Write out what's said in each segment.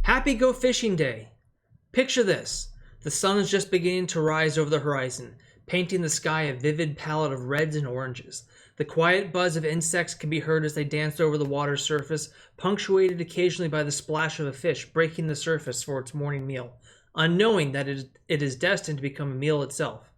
Happy Go Fishing Day! Picture this. The sun is just beginning to rise over the horizon, painting the sky a vivid palette of reds and oranges. The quiet buzz of insects can be heard as they dance over the water's surface, punctuated occasionally by the splash of a fish breaking the surface for its morning meal, unknowing that it is destined to become a meal itself.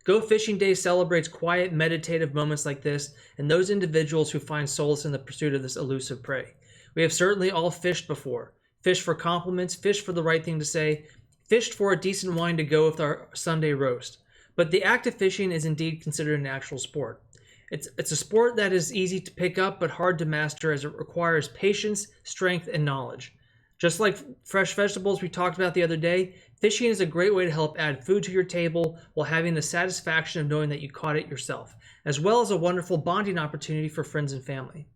Go Fishing Day celebrates quiet, meditative moments like this and those individuals who find solace in the pursuit of this elusive prey. We have certainly all fished before. Fished for compliments, fished for the right thing to say, fished for a decent wine to go with our Sunday roast. But the act of fishing is indeed considered an actual sport. It's a sport that is easy to pick up but hard to master, as it requires patience, strength, and knowledge. Just like fresh vegetables we talked about the other day, fishing is a great way to help add food to your table while having the satisfaction of knowing that you caught it yourself, as well as a wonderful bonding opportunity for friends and family.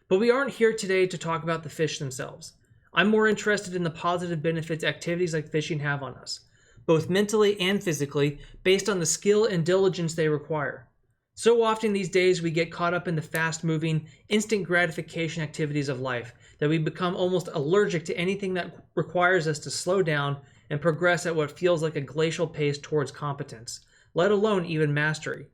But we aren't here today to talk about the fish themselves. I'm more interested in the positive benefits activities like fishing have on us, both mentally and physically, based on the skill and diligence they require. So often these days we get caught up in the fast-moving, instant gratification activities of life that we become almost allergic to anything that requires us to slow down and progress at what feels like a glacial pace towards competence, let alone even mastery.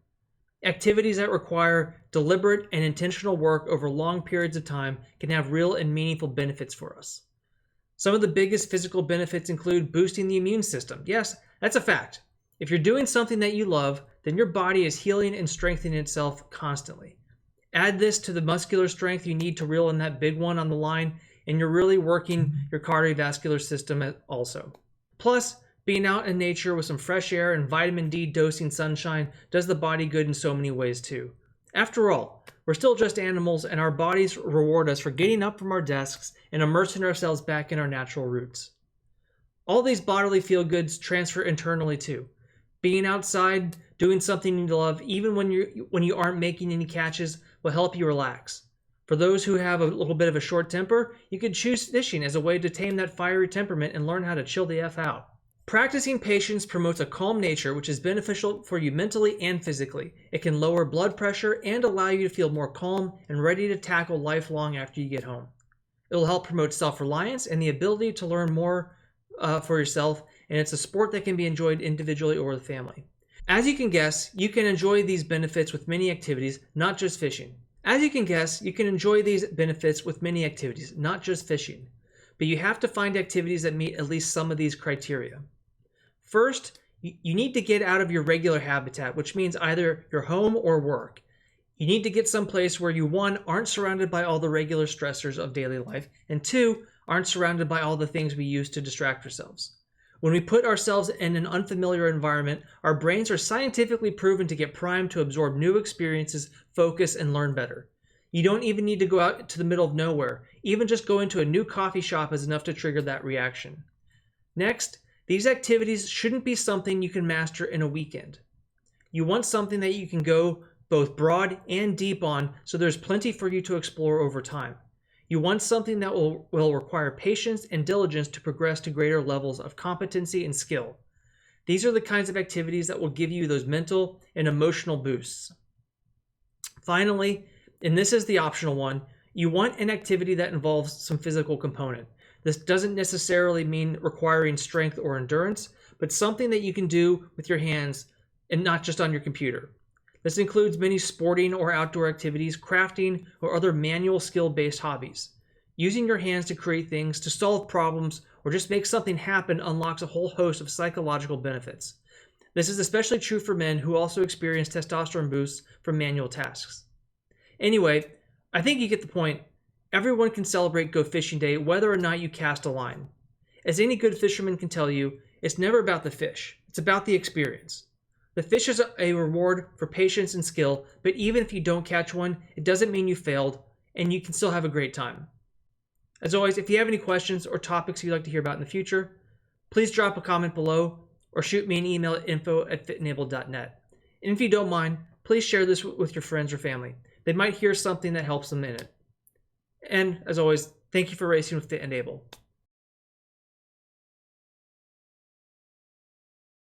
Activities that require deliberate and intentional work over long periods of time can have real and meaningful benefits for us. Some of the biggest physical benefits include boosting the immune system. Yes, that's a fact. If you're doing something that you love, then your body is healing and strengthening itself constantly. Add this to the muscular strength you need to reel in that big one on the line, and you're really working your cardiovascular system also. Plus, being out in nature with some fresh air and vitamin D dosing sunshine does the body good in so many ways too. After all, we're still just animals, and our bodies reward us for getting up from our desks and immersing ourselves back in our natural roots. All these bodily feel-goods transfer internally too. Being outside, doing something you love, even when you aren't making any catches, will help you relax. For those who have a little bit of a short temper, you could choose fishing as a way to tame that fiery temperament and learn how to chill the F out. Practicing patience promotes a calm nature, which is beneficial for you mentally and physically. It can lower blood pressure and allow you to feel more calm and ready to tackle life long after you get home. It will help promote self-reliance and the ability to learn more for yourself, and it's a sport that can be enjoyed individually or with family. As you can guess, you can enjoy these benefits with many activities, not just fishing. But you have to find activities that meet at least some of these criteria. First, you need to get out of your regular habitat, which means either your home or work. You need to get someplace where you, 1, aren't surrounded by all the regular stressors of daily life, and 2, aren't surrounded by all the things we use to distract ourselves. When we put ourselves in an unfamiliar environment, our brains are scientifically proven to get primed to absorb new experiences, focus, and learn better. You don't even need to go out to the middle of nowhere. Even just going to a new coffee shop is enough to trigger that reaction. Next, these activities shouldn't be something you can master in a weekend. You want something that you can go both broad and deep on, so there's plenty for you to explore over time. You want something that will require patience and diligence to progress to greater levels of competency and skill. These are the kinds of activities that will give you those mental and emotional boosts. Finally, and this is the optional one, you want an activity that involves some physical component. This doesn't necessarily mean requiring strength or endurance, but something that you can do with your hands and not just on your computer. This includes many sporting or outdoor activities, crafting, or other manual skill-based hobbies. Using your hands to create things, to solve problems, or just make something happen unlocks a whole host of psychological benefits. This is especially true for men who also experience testosterone boosts from manual tasks. Anyway, I think you get the point. Everyone can celebrate Go Fishing Day whether or not you cast a line. As any good fisherman can tell you, it's never about the fish. It's about the experience. The fish is a reward for patience and skill, but even if you don't catch one, it doesn't mean you failed, and you can still have a great time. As always, if you have any questions or topics you'd like to hear about in the future, please drop a comment below or shoot me an email at info@fitenabled.net. And if you don't mind, please share this with your friends or family. They might hear something that helps them in it. And as always, thank you for racing with Fit and Able.